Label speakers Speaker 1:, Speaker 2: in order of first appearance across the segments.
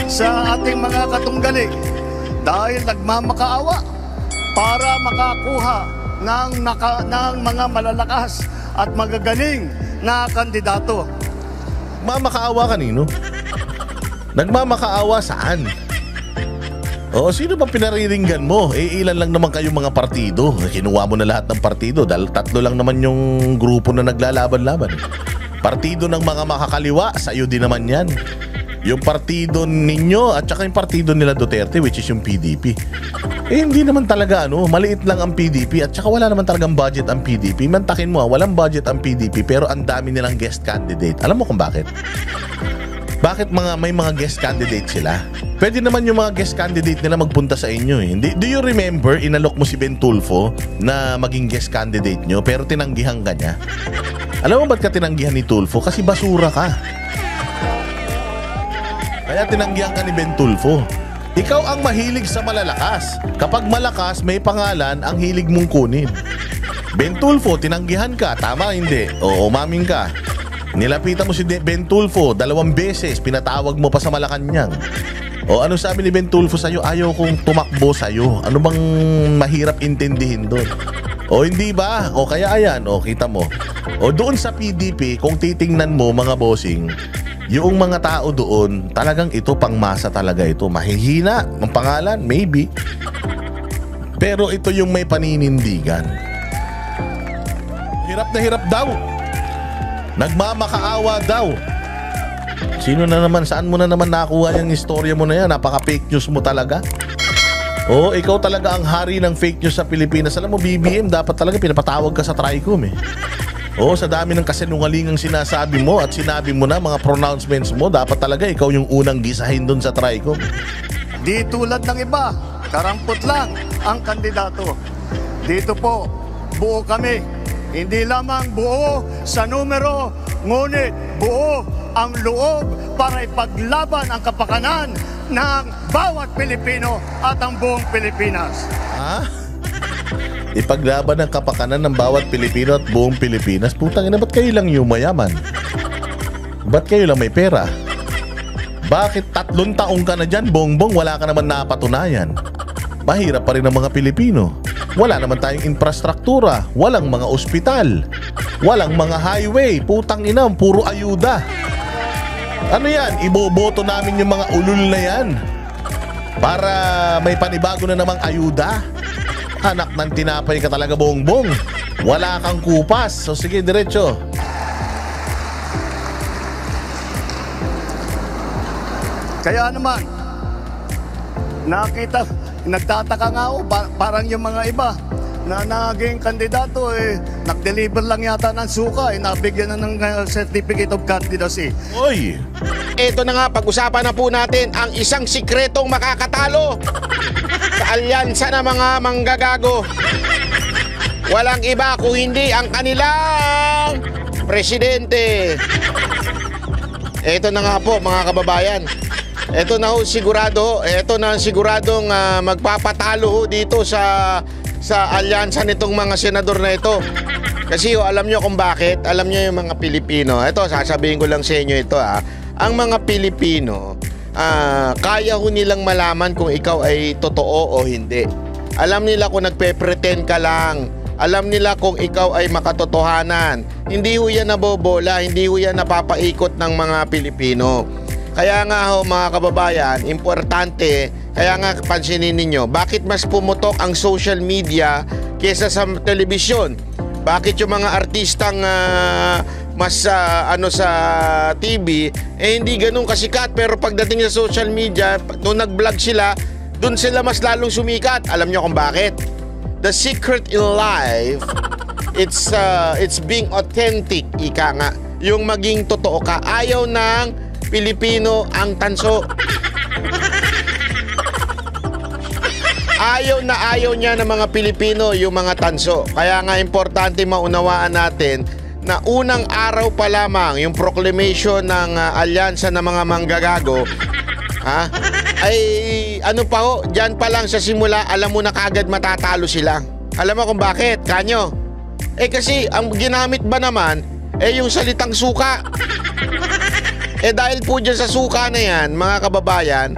Speaker 1: sa ating mga katunggali dahil nagmamakaawa para makakuha ng mga malalakas at magagaling na kandidato.
Speaker 2: Mamakaawa kanino? Nagmamakaawa saan? O sino ba pinariringgan mo? Ilan lang naman kayong mga partido. Kinuha mo na lahat ng partido dahil 3 lang naman yung grupo na naglalaban-laban. Partido ng mga makakaliwa, sa'yo din naman yan. Yung partido ninyo at saka yung partido nila Duterte, which is yung PDP. Hindi naman talaga maliit lang ang PDP at saka wala naman talagang budget ang PDP. Mantakin mo, walang budget ang PDP pero ang dami nilang guest candidate. Alam mo kung bakit? Bakit may mga guest candidate sila? Pwede naman yung mga guest candidate nila magpunta sa inyo eh. Do you remember, inalok mo si Ben Tulfo na maging guest candidate nyo pero tinanggihan ka niya? Alam mo ba't ka tinanggihan ni Tulfo? Kasi basura ka. Kaya tinanggihan ka ni Ben Tulfo. Ikaw ang mahilig sa malalakas. Kapag malakas, may pangalan ang hilig mong kunin. Ben Tulfo, tinanggihan ka. Tama, hindi? O umamin ka. Nilapitan mo si Ben Tulfo 2 beses, pinatawag mo pa sa Malacanang. O ano sabi ni Ben Tulfo sa'yo? Ayaw kong tumakbo sa'yo. Ano bang mahirap intindihin doon? O hindi ba? O kaya ayan, o kita mo. O doon sa PDP, kung titingnan mo mga bossing, yung mga tao doon, talagang ito pangmasa talaga ito. Mahihina ang pangalan, maybe. Pero ito yung may paninindigan. Hirap na hirap daw. Nagmamakaawa daw. Sino na naman? Saan mo na naman nakuha yung istorya mo na yan? Napaka-fake news mo talaga. Oo, ikaw talaga ang hari ng fake news sa Pilipinas. Alam mo, BBM, dapat talaga pinapatawag ka sa TRICOM eh. Oo, sa dami ng kasinungalingang sinasabi mo at sinabi mo na mga pronouncements mo, dapat talaga ikaw yung unang gisahin dun sa TRICOM.
Speaker 1: Di tulad ng iba, karampot lang ang kandidato. Dito po, buo kami. Hindi lamang buo sa numero, ngunit buo ang loob para ipaglaban ang kapakanan ng bawat Pilipino at ang buong Pilipinas.
Speaker 2: Ha? Ipaglaban ang kapakanan ng bawat Pilipino at buong Pilipinas? Putang ina, ba't kayo lang yung mayaman? Ba't kayo lang may pera? Bakit 3 taong ka na dyan, bongbong, wala ka naman napatunayan? Mahirap pa rin ang mga Pilipino. Wala naman tayong infrastruktura, walang mga ospital, walang mga highway, putang ina, puro ayuda. Ano yan? Iboboto namin yung mga ulul na yan para may panibago na namang ayuda? Anak ng tinapay ka talaga, bongbong. Wala kang kupas. So sige, diretso.
Speaker 1: Kaya naman, nagtataka nga ako, parang yung mga iba na naging kandidato nag-deliver lang yata ng suka nabigyan na ng certificate of candidacy.
Speaker 2: Oy!
Speaker 3: Ito na nga, pag-usapan na po natin ang isang sikretong makakatalo sa alyansa ng mga manggagago. Walang iba kung hindi ang kanilang presidente. Ito na nga po mga kababayan. Ito na ho sigurado, ito na siguradong magpapatalo ho dito sa alyansa nitong mga senador na ito. Kasi alam nyo kung bakit, alam nyo yung mga Pilipino. Ito, sasabihin ko lang sa inyo ito ang mga Pilipino, kaya ho nilang malaman kung ikaw ay totoo o hindi. Alam nila kung nagpe-pretend ka lang. Alam nila kung ikaw ay makatotohanan. Hindi ho yan nabobola, hindi ho yan napapaikot ng mga Pilipino. Kaya nga ho mga kababayan, importante, kaya nga pansinin ninyo, bakit mas pumutok ang social media kesa sa telebisyon? Bakit yung mga artistang mas sa TV, hindi ganun kasikat, pero pagdating sa social media, nung nag-vlog sila, dun sila mas lalong sumikat. Alam nyo kung bakit? The secret in life, it's being authentic, ika nga. Yung maging totoo ka. Ayaw ng Pilipino ang tanso. Ayaw na ayaw niya ng mga Pilipino yung mga tanso. Kaya nga importante maunawaan natin na unang araw pa lamang yung proclamation ng alyansa ng mga manggagago, ay ano pa ho, dyan pa lang sa simula, alam mo na kagad matatalo sila. Alam mo kung bakit, kanyo? Kasi ang ginamit ba naman, yung salitang suka. Dahil po dyan sa suka na yan, mga kababayan,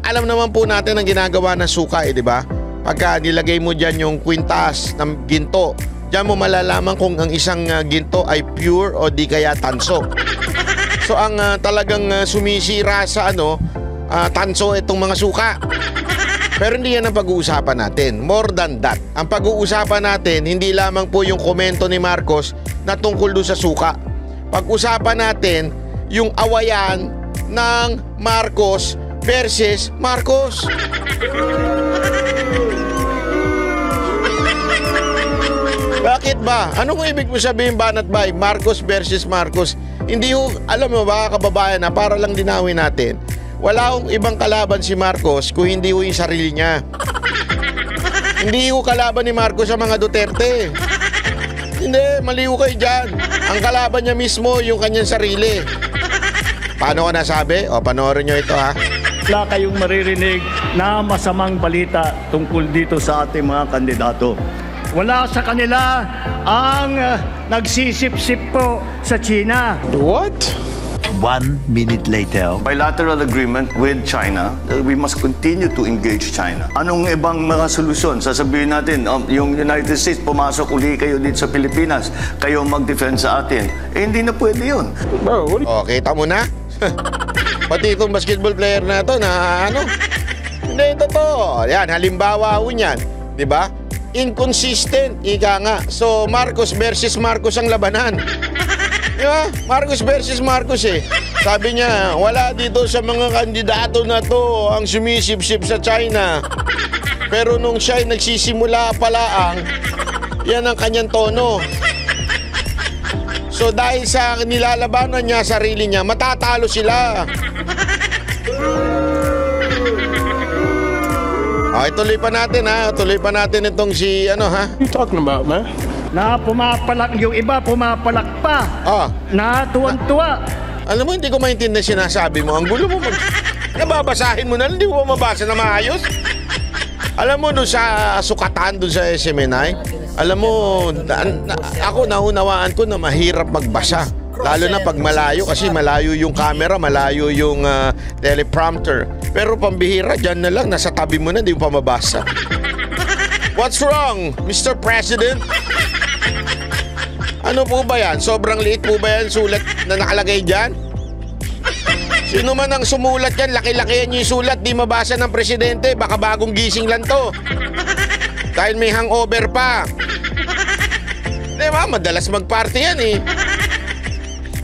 Speaker 3: alam naman po natin ang ginagawa ng suka, di ba? Pagka nilagay mo dyan yung kwintas ng ginto, dyan mo malalaman kung ang isang ginto ay pure o di kaya tanso. So ang talagang sumisira sa tanso itong mga suka. Pero hindi yan ang pag-uusapan natin. More than that. Ang pag-uusapan natin, hindi lamang po yung komento ni Marcos na tungkol doon sa suka. Pag-usapan natin yung awayan ng Marcos versus Marcos. Bakit ba? Anong ibig mo sabihin, Banat Bay? Marcos versus Marcos. Hindi ho, alam mo ba, kababayan, na para lang dinawin natin, wala hong ibang kalaban si Marcos kung hindi ho yung sarili niya. Hindi ho kalaban ni Marcos sa mga Duterte. Hindi, mali ho kayo dyan. Ang kalaban niya mismo yung kanyang sarili. Paano ko nasabi? O, panoorin nyo ito, ha?
Speaker 1: Wala kayong maririnig na masamang balita tungkol dito sa ating mga kandidato. Wala sa kanila ang nagsisip-sip po sa China.
Speaker 4: What?
Speaker 5: 1 minute later.
Speaker 6: Bilateral agreement with China, we must continue to engage China. Anong ibang mga solusyon? Sasabihin natin, yung United States, pumasok uli kayo dito sa Pilipinas, kayo mag-defend sa atin. Hindi na pwede yun.
Speaker 4: Bro, what?
Speaker 3: Kita mo na? Pati itong basketball player na ito na hindi, totoo. Yan, halimbawa ho niyan. Diba? Inconsistent, ika nga. So, Marcos versus Marcos ang labanan. Diba? Marcos versus Marcos eh. Sabi niya, wala dito sa mga kandidato na to ang sumisip-sip sa China. Pero nung siya'y nagsisimula palaang, yan ang kanyang tono. So dahil sa nilalabanan niya sarili niya, matatalo sila. Okay, tuloy pa natin ha. Tuloy pa natin itong si
Speaker 4: What you talking about, man?
Speaker 1: Na pumapalak, yung iba pumapalak pa. Na tuwan-tuwa.
Speaker 3: Alam mo, hindi ko maintindihan sinasabi mo. Ang gulo mo, nababasahin mo na, hindi mo mabasa na maayos. Alam mo, doon sa sukatan, doon sa SMNI, alam mo, ako naunawaan ko na mahirap magbasa. Lalo na pag malayo, kasi malayo yung camera, malayo yung teleprompter. Pero pambihira, dyan na lang, nasa tabi mo na, hindi mo pa mabasa. What's wrong, Mr. President? Ano po ba yan? Sobrang liit po ba yan sulat na nakalagay dyan? Sino man ang sumulat yan, laki-laki yan yung sulat, di mabasa ng presidente, baka bagong gising lang to. Dahil may hangover pa. Diba, madalas mag-party yan eh.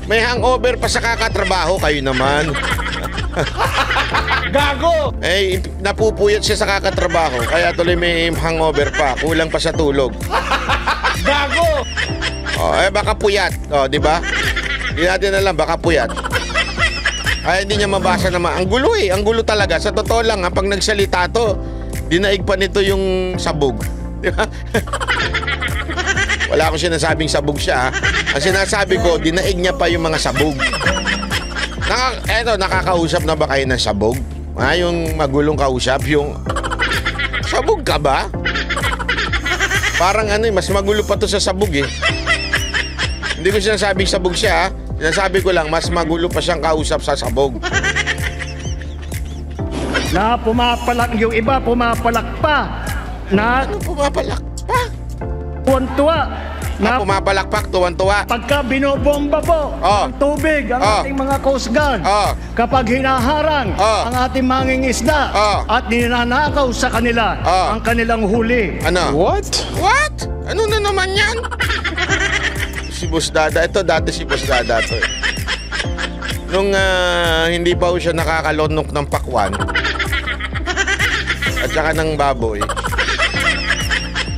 Speaker 3: May hangover pa sa kakatrabaho, kayo naman.
Speaker 4: Gago!
Speaker 3: Napupuyat siya sa kakatrabaho, kaya tuloy may hangover pa, kulang pa sa tulog.
Speaker 4: Gago!
Speaker 3: Baka puyat, di ba? Hindi natin alam, baka puyat. Ay, hindi niya mabasa naman. Ang gulo eh, ang gulo talaga. Sa totoo lang, pag nagsalita to, dinaig pa nito yung sabog. Di ba? Wala akong sinasabing sabog siya. Ang sinasabi ko, dinaig niya pa yung mga sabog. Nakakausap na ba kayo ng sabog? Yung magulong kausap, yung... Sabog ka ba? Parang mas magulo pa to sa sabog eh. Hindi ko sinasabing sabog siya, sinasabi ko lang, mas magulo pa siyang kausap sa sabog.
Speaker 1: Na pumapalak, yung iba pumapalak pa. Na
Speaker 3: Ano pumapalak pa?
Speaker 1: tuwan-tuwa. Na
Speaker 3: Pumapalakpak, tuwan-tuwa.
Speaker 1: pagka binobomba po ng tubig ang ating mga Coast Guard, kapag hinaharang ang ating mangingisda at ninanakaw sa kanila ang kanilang huli.
Speaker 3: Ano?
Speaker 4: What?
Speaker 3: What? Ano na naman yan? Si Boss Dada. Ito dati si Boss Dada to. Nung hindi pa siya nakakalonok ng pakwan at saka ng baboy,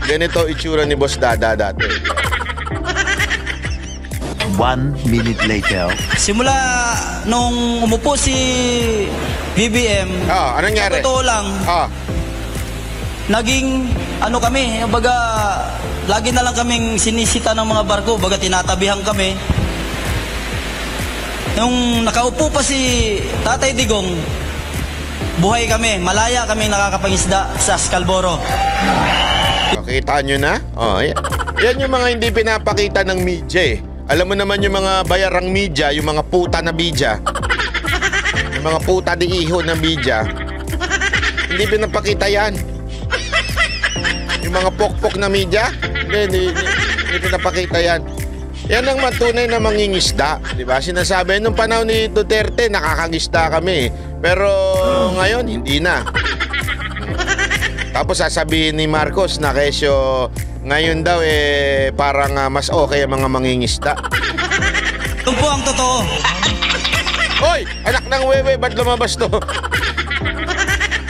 Speaker 3: ganito itsura ni Boss Dada dati.
Speaker 5: 1 minute later.
Speaker 7: Simula nung umupo si BBM,
Speaker 3: Anong nangyari?
Speaker 7: totoo lang, naging kami, baga lagi na lang kaming sinisita ng mga barko, baga tinatabihan kami. Nung nakaupo pa si Tatay Digong, buhay kami, malaya kami nakakapangisda sa Scalboro.
Speaker 3: Kita nyo na? Yan yung mga hindi pinapakita ng media eh. Alam mo naman yung mga bayarang media, yung mga puta na media, yung mga puta di iho na media, hindi pinapakita yan. Yung mga pokpok na media, hindi pinapakita yan. Yan ang matunay na mangingisda, di ba? Sinasabi, nung panahon ni Duterte, nakakangisda kami. Pero ngayon, hindi na. Tapos sasabihin ni Marcos na kesyo, ngayon daw parang mas okay ang mga mangingisda.
Speaker 7: Yun po ang totoo.
Speaker 3: Hoy! Anak ng wewe, ba't lumabas to?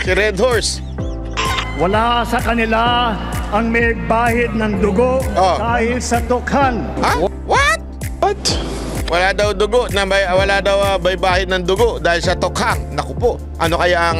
Speaker 3: Si Red Horse.
Speaker 1: Wala sa kanila ang may bahid ng dugo dahil sa tukhan.
Speaker 3: Ha? What?
Speaker 4: What?
Speaker 3: Wala daw dugo, wala daw baybahin ng dugo dahil sa tokhang. Naku po, ano kaya ang,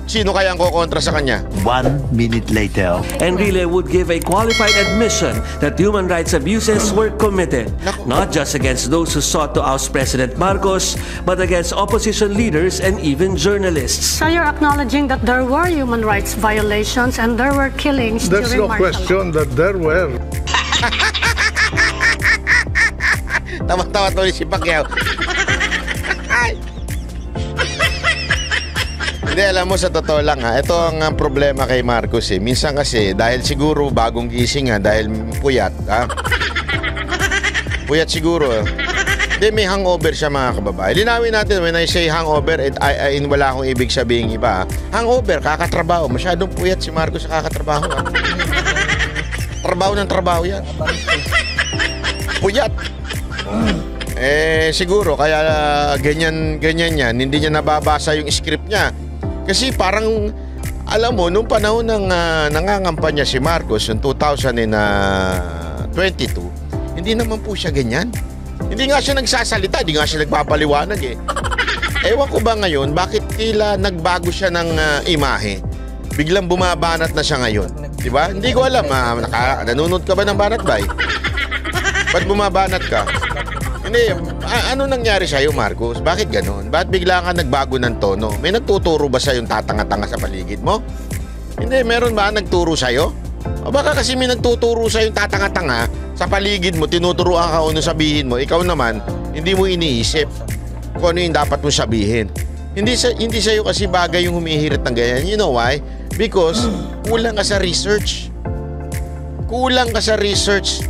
Speaker 3: sino kaya ang kukontra sa kanya?
Speaker 5: 1 minute later.
Speaker 8: Enrile would give a qualified admission that human rights abuses were committed, not just against those who sought to oust President Marcos, but against opposition leaders and even journalists.
Speaker 9: So you're acknowledging that there were human rights violations and there were killings
Speaker 10: There's
Speaker 9: during
Speaker 10: no
Speaker 9: martial law?
Speaker 10: question that there were.
Speaker 3: Tawa-tawa tuloy si Pacquiao. Hindi, alam mo, sa totoo lang ito ang problema kay Marcos Minsan kasi, dahil siguro bagong gising dahil puyat Puyat siguro Hindi, may hangover siya mga kababae. Linawin natin, when I say hangover, wala akong ibig sabihin iba. Hangover, kakatrabaho. Masyadong puyat si Marcos sa kakatrabaho. Trabaho ng trabaho yan. Puyat. Siguro kaya ganyan yan, hindi niya nababasa yung script niya. Kasi parang alam mo nung panahon ng nangangampanya si Marcos yung 2022, hindi naman po siya ganyan. Hindi nga siya nagsasalita, hindi nga siya nagpapaliwanag Ewan ko ba ngayon bakit tila nagbago siya ng imahe. Biglang bumabanat na siya ngayon. Di ba? Hindi ko alam. Nanonood ka ba ng Banat Bay? Ba't bumabanat ka? Hindi, ano nangyari sa'yo, Marcos? Bakit ganon? Bakit bigla ka nagbago ng tono? May nagtuturo ba sa'yo yung tatanga-tanga sa paligid mo? Hindi, meron ba nagturo sa'yo? O baka kasi may nagtuturo sa'yo yung tatanga-tanga sa paligid mo, tinuturuan ka ano sabihin mo. Ikaw naman, hindi mo iniisip kung ano yung dapat mo sabihin. Hindi sa'yo kasi bagay yung humihirit ng ganyan. You know why? Because kulang ka sa research. Kulang ka sa research.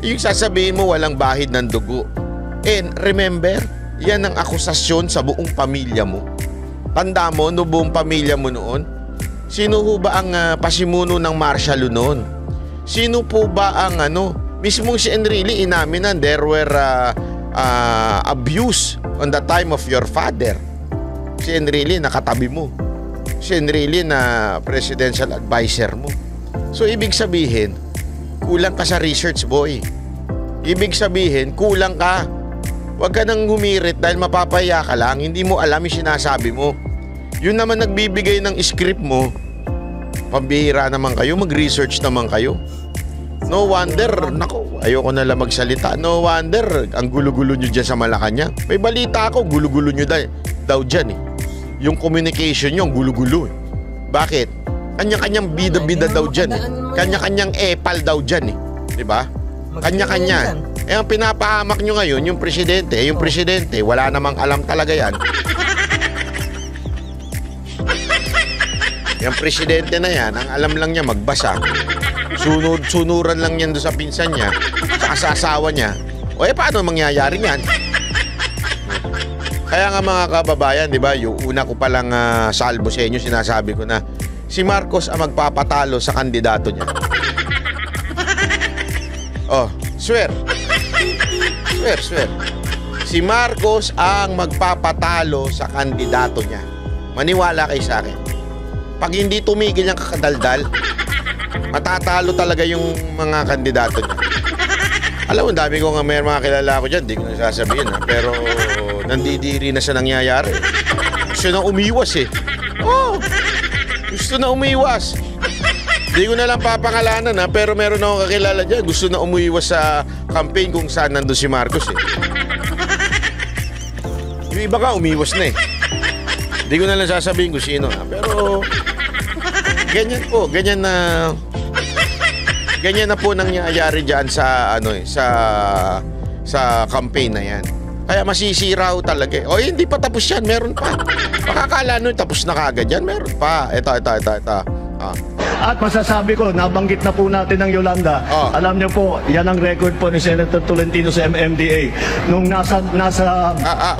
Speaker 3: Yung sasabihin mo walang bahid ng dugo. And remember, yan ang akusasyon sa buong pamilya mo. Tanda mo, no buong pamilya mo noon? Sino ho ba ang pasimuno ng martial law noon? Sino po ba ang mismong si Enrile inamin na there were abuse on the time of your father. Si Enrile nakatabi mo. Si Enrile na presidential advisor mo. So ibig sabihin, kulang ka sa research, boy. Ibig sabihin, kulang ka. Huwag ka nang humirit dahil mapapaya ka lang. Hindi mo alam yung sinasabi mo. Yun naman nagbibigay ng script mo. Pambihira naman kayo. Mag-research naman kayo. No wonder, nako, ayoko na lang magsalita. No wonder, ang gulo-gulo nyo dyan sa Malacanang. May balita ako, gulo-gulo nyo daw dyan Yung communication nyo, gulo-gulo Bakit? Kanya-kanyang bida-bida daw dyan Kanya-kanyang epal daw dyan Diba? Kanya-kanya. Ang pinapahamak nyo ngayon, yung presidente. Yung presidente, wala namang alam talaga yan. Yung presidente na yan, ang alam lang niya magbasa. Sunuran lang yan doon sa pinsan niya, sa asawa niya. O paano mangyayari yan? Kaya nga mga kababayan, di ba, yung una ko palang salbo sa inyo, sinasabi ko na, si Marcos ang magpapatalo sa kandidato niya. Oh, swear. Si Marcos ang magpapatalo sa kandidato niya. Maniwala kayo sa akin. Pag hindi tumigil yung kakadaldal, matatalo talaga yung mga kandidato niya. Alam mo, dami ko nga may mga kilala ko dyan, di ko nasasabihin pero nandidiri na sa nangyayari. Gusto na umiwas gusto na umiwas. Di ko na lang papangalanan pero meron akong kakilala dyan. Gusto na umuiwas sa campaign kung saan nandun si Marcos Yung iba ka, umiwas na Di ko na lang sasabihin kung sino pero ganyan po, ganyan na po nangyayari dyan sa sa campaign na yan. Kaya masisira ho talaga. O hindi pa tapos yan, meron pa. Makakala nyo tapos na kagad yan, meron pa. Ito.
Speaker 1: At masasabi ko, nabanggit na po natin ng Yolanda. Alam niyo po, yan ang record po ni Senator Tolentino sa MMDA. Nung nasa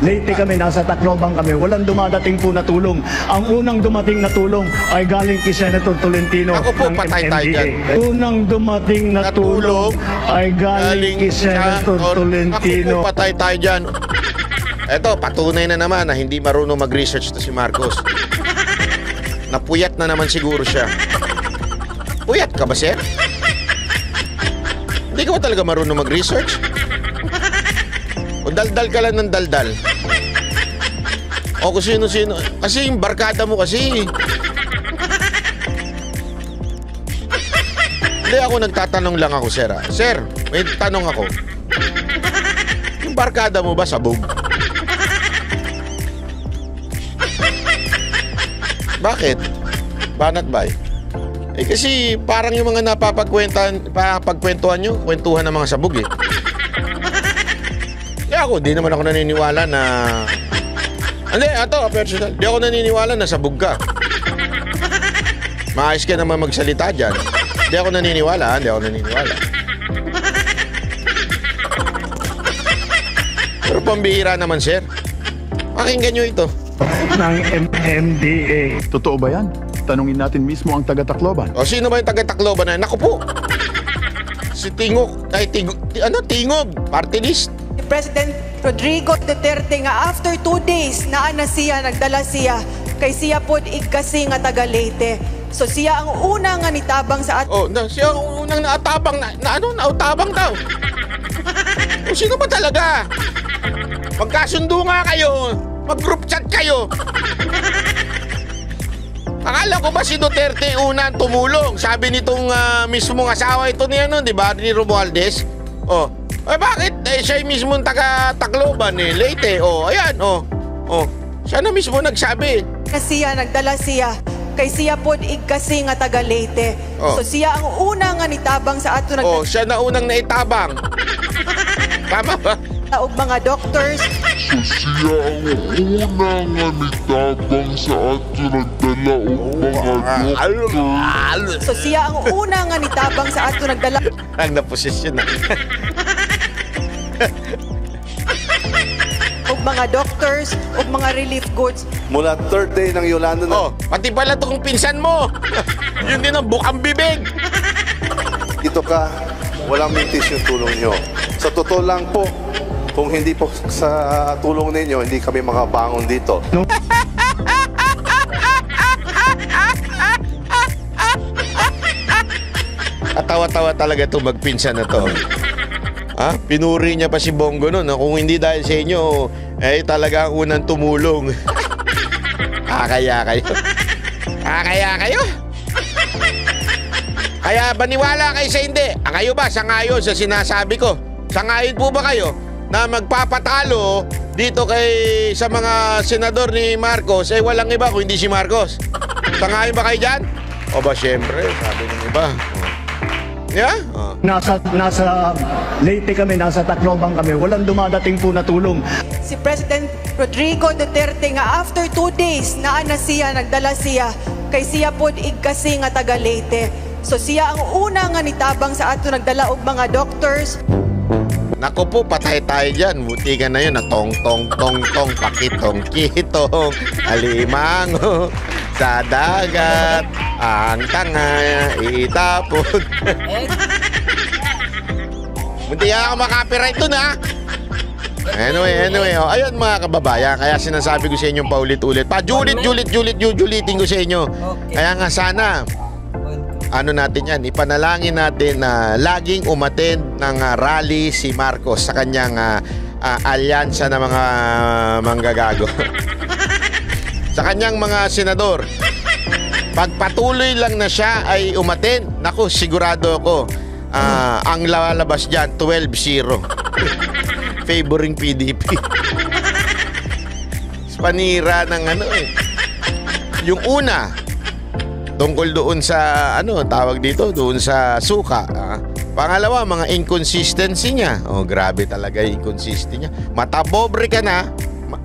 Speaker 1: Leyte kami, nasa Tacloban kami, walang dumadating po na tulong. Ang unang dumating na tulong ay galing kay Senator Tolentino ng MMDA. Unang dumating na tulong ay galing kay Senator Tolentino.
Speaker 3: Ako po, patay tayo dyan. Eto, patunay na naman na hindi marunong mag-research to si Marcos. Napuyat na naman siguro siya. Puyat ka ba, sir? Hindi ka ba talaga marunong mag-research? O daldal ka lang ng daldal? O kung sino-sino. Kasi yung barkada mo kasi. Hindi, ako nagtatanong lang ako, sir. Sir, may tanong ako. Yung barkada mo ba sabog? Bakit? Banat ba? Eh kasi parang yung mga napapagkwentuhan nyo, kwentuhan ng mga sabog eh. Kaya ako, di naman ako naniniwala na... Hindi, personal. Di ako naniniwala na sabog ka. Maayos ka naman magsalita dyan. Di ako naniniwala. Pero pambihira naman, sir. Pakinggan nyo ito.
Speaker 1: Ng MMDA.
Speaker 10: Totoo ba yan? Tanungin natin mismo ang taga-Tacloban.
Speaker 3: O sino ba yung taga-Tacloban na? Naku po. Si Tingog. Tingog. Party list.
Speaker 11: President Rodrigo Duterte nga after 2 days naa na siya, nagdala siya kay siya pod igkasi nga taga Leyte. So siya ang unang nga nitabang sa
Speaker 3: siya ang unang naatabang nautabang daw. O sino ba talaga? Magkasundo nga kayo. Mag-group chat kayo. Akala ko ba si Duterte unang tumulong? Sabi nitong mismong asawa ito niya di ba? Ni Romualdez. Bakit? Siya mismo taga-Tacloban Leyte. Ayan. Siya na mismo nagsabi.
Speaker 11: Siya, nagdala siya kay siya pod igkasi nga taga Leyte. So siya ang unang nga nitabang sa ato
Speaker 3: siya na unang naitabang. Tama ba?
Speaker 11: Og mga doctors.
Speaker 12: So siya ang unang nga nitabang sa ato nagdala og mga doctors.
Speaker 11: So siya ang unang nga nitabang sa ato nagdala.
Speaker 3: Ang naposisyon na.
Speaker 11: Og mga doctors, og mga relief goods.
Speaker 13: Mula third day ng Yolanda na.
Speaker 3: Pati pala itong pinsan mo. Yun din ang bukang bibig.
Speaker 13: Dito ka, walang mintis yung tulong nyo. Sa totoo lang po, kung hindi po sa tulong ninyo, hindi kami makabangon dito.
Speaker 3: Tawa-tawa talaga itong magpinsan na to. Pinuri niya pa si Bongo nun. Kung hindi dahil sa inyo, talaga ang unang tumulong. Kaya kayo. Kaya baniwala kayo sa hindi? Kayo ba sangayon sa sinasabi ko? Sangayon po ba kayo na magpapatalo dito sa mga senador ni Marcos walang iba kung hindi si Marcos? Sangayon ba kayo dyan? O ba syempre, sabi ng iba. Yeah?
Speaker 1: Nasa Leyte kami, nasa Tacloban kami, walang dumadating po na tulong.
Speaker 11: Si President Rodrigo Duterte nga after 2 days naa na siya, nagdala siya kay siya pod igkasi nga taga Leyte. So siya ang unang nga nitabang sa ato nagdala og mga doctors.
Speaker 3: Nako po, patay tayo dyan. Buti ka na yun na tong-tong-tong-tong, pakitong-kitong, alimango, sa dagat, ang tanga, itapon. Buti ka ako makapiright dun, ha? Anyway, ayun mga kababayan, kaya sinasabi ko sa inyo paulit-ulit. Julitin ko sa inyo. Kaya nga sana, natin yan, ipanalangin natin na laging umattend ng rally si Marcos sa kanyang alyansa ng mga manggagago. Sa kanyang mga senador. Pagpatuloy lang na siya ay umattend, naku, sigurado ako, ang lalabas dyan, 12-0. Favoring PDP. Panira ng yung una, tungkol doon sa tawag dito, doon sa suka. Pangalawa, mga inconsistency niya. Oh, grabe talaga yung inconsistency niya. Matapobre ka na.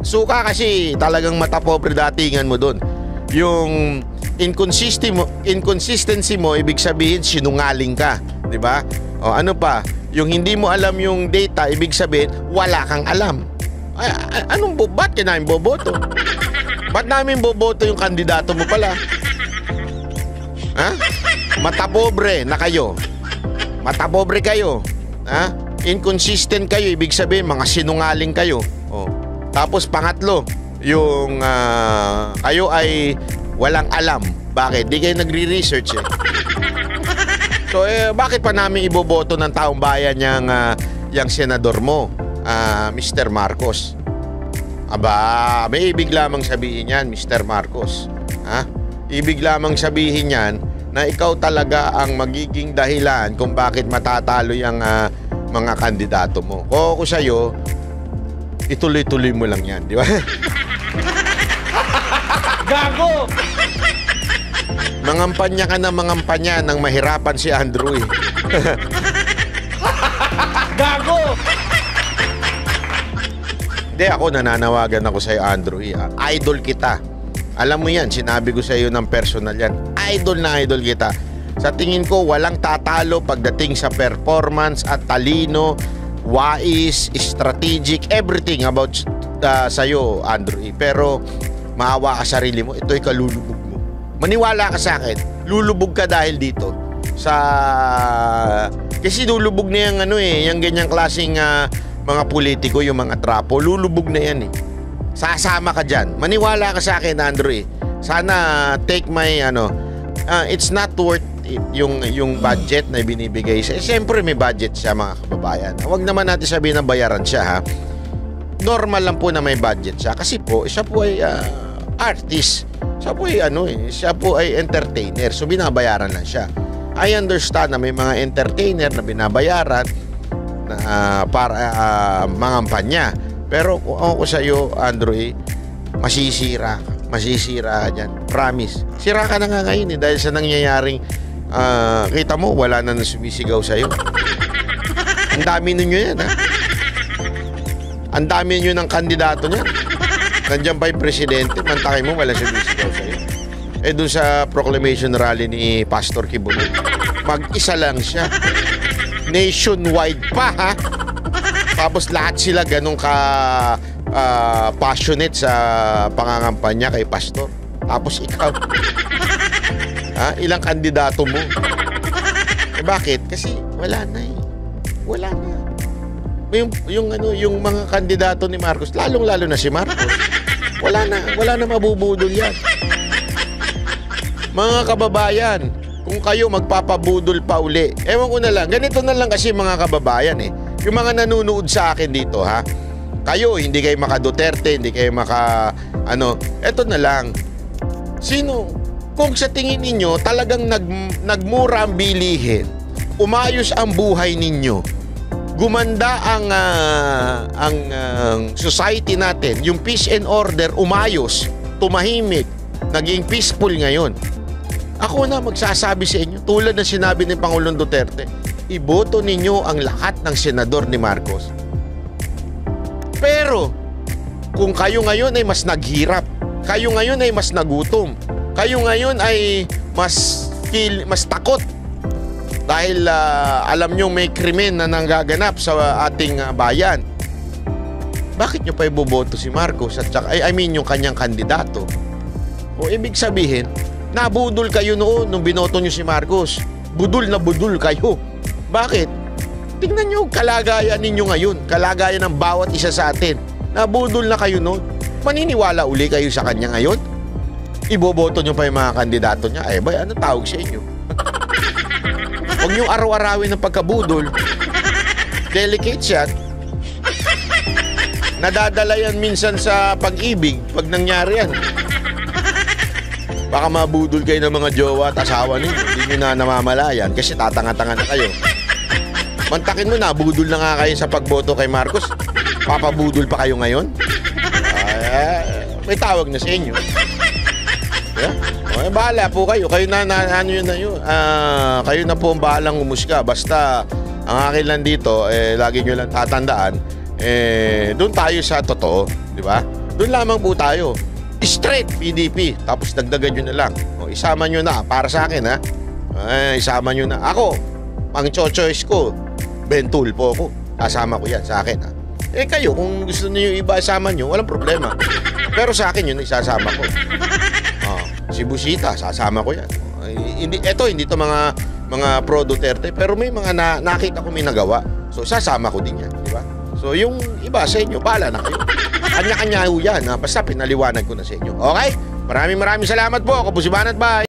Speaker 3: Suka kasi talagang matapobre datingan mo doon. Yung inconsistency mo, ibig sabihin sinungaling ka, 'di ba? O ano pa? Yung hindi mo alam yung data, ibig sabihin wala kang alam. Ba't ka namin boboto? Ba't namin boboto yung kandidato mo pala? Ha? Matapobre na kayo. Matapobre kayo. Ha? Inconsistent kayo, ibig sabihin mga sinungaling kayo. Oh. Tapos pangatlo, yung kayo ay walang alam. Bakit? Di kayo nagre-research eh. So bakit pa namin iboboto ng taong bayan yung senador mo, Mr. Marcos? Aba, may ibig lamang sabihin yan, Mr. Marcos. Ha? Ibig lamang sabihin yan na ikaw talaga ang magiging dahilan kung bakit matatalo yung mga kandidato mo. Kung ako sa'yo, ituloy-tuloy mo lang yan, di ba?
Speaker 4: Gago!
Speaker 3: Mangampanya ka na mangampanya nang mahirapan si Andrew eh.
Speaker 4: Gago!
Speaker 3: Hindi, ako nananawagan ako sa'yo, Andrew eh. Idol kita. Alam mo yan, sinabi ko sa'yo ng personal yan. Idol na idol kita. Sa tingin ko, walang tatalo pagdating sa performance at talino, wais, strategic, everything about sa'yo, Andrew eh. Pero maawa ka sarili mo, ito'y kalulubog mo. Maniwala ka sa akin, lulubog ka dahil dito. Kasi lulubog na yung yung ganyang klaseng mga politiko, yung mga trapo, lulubog na yan eh. Sasama ka dyan. Maniwala ka sa akin, Andrew eh. Sana take my it's not worth it, yung budget na binibigay siya. Siyempre may budget siya, mga kababayan. Huwag naman natin sabihin na bayaran siya, ha. Normal lang po na may budget siya kasi po siya po ay artist. Siya po ay siya po ay entertainer. So binabayaran lang siya. I understand na may mga entertainer na binabayaran na para mangampanya. Pero kung ako sa iyo, Andrew, masisira ka dyan. Promise. Sira ka na nga ngayon dahil sa nangyayaring kita mo, wala na sumisigaw sa iyo. Ang dami ninyo yan, ha? Ang dami ninyo ng kandidato niyan. Nandiyan pa yung presidente, mantakay mo, wala sumisigaw sa iyo. Doon sa proclamation rally ni Pastor Kibuloy, mag-isa lang siya. Nationwide pa, ha? Tapos lahat sila ganun ka passionate sa pangangampanya kay Pastor. Tapos ikaw, ilang kandidato mo? Bakit? Kasi wala na eh. Wala na. Yung mga kandidato ni Marcos, lalong-lalo na si Marcos. Wala na mabubudol yan. Mga kababayan, kung kayo magpapabudol pa uli, ewan ko na lang, ganito na lang kasi mga kababayan eh. Yung mga nanonood sa akin dito, ha? Kayo, hindi kayo maka-Duterte, hindi kayo eto na lang. Kung sa tingin ninyo talagang nagmura ang bilihin, umayos ang buhay ninyo, gumanda ang society natin, yung peace and order umayos, tumahimik, naging peaceful ngayon. Ako na magsasabi sa inyo, tulad ng sinabi ni Pangulong Duterte, iboto ninyo ang lahat ng senador ni Marcos. Pero, kung kayo ngayon ay mas naghirap, kayo ngayon ay mas nagutom, kayo ngayon ay mas takot dahil alam nyo may krimen na nanggaganap sa ating bayan, bakit nyo pa iboboto si Marcos at saka, yung kanyang kandidato? O ibig sabihin, nabudol kayo noon nung binoto nyo si Marcos. Budol na budol kayo. Bakit? Tingnan nyo kalagayan ninyo ngayon. Kalagayan ng bawat isa sa atin. Nabudol na kayo noon. Maniniwala uli kayo sa kanya ngayon? Iboboto nyo pa yung mga kandidato niya. Ano tawag sa inyo? Huwag nyo araw-arawin ng pagkabudol. Delicate yan. Nadadala yan minsan sa pag-ibig pag nangyari yan. Baka mabudol kayo ng mga jowa at asawa ninyo. Hindi nyo na namamalayan kasi tatanga-tanga na kayo. Mantakin mo na, budol na nga kayo sa pagboto kay Marcos. Papabudol pa kayo ngayon? May tawag na sa inyo. Bahala po kayo. Kayo na, kayo na po ang bahalang umusga. Basta Ang akin lang dito, lagi nyo lang tatandaan, doon tayo sa totoo, di ba? Doon lamang po tayo. Straight PDP, tapos dagdagan nyo na lang. O, isama nyo na, para sa akin ha. Isama nyo na. Ako, ang choice ko, Ben Tulfo ko. Kasama ko yan sa akin ha. Kayo, kung gusto niyo iba isama nyo, walang problema. Pero sa akin yun, isasama ko. Si Busita, sasama ko yan. Hindi to mga pro Duterte, pero may mga nakita ko may nagawa. So, sasama ko din yan, di ba? So, yung iba sa inyo, bahala na kayo. Kanya-kanya ho yan, ha? Basta pinaliwanag ko na sa inyo. Okay? Maraming salamat po. Ako po si Banat. Bye!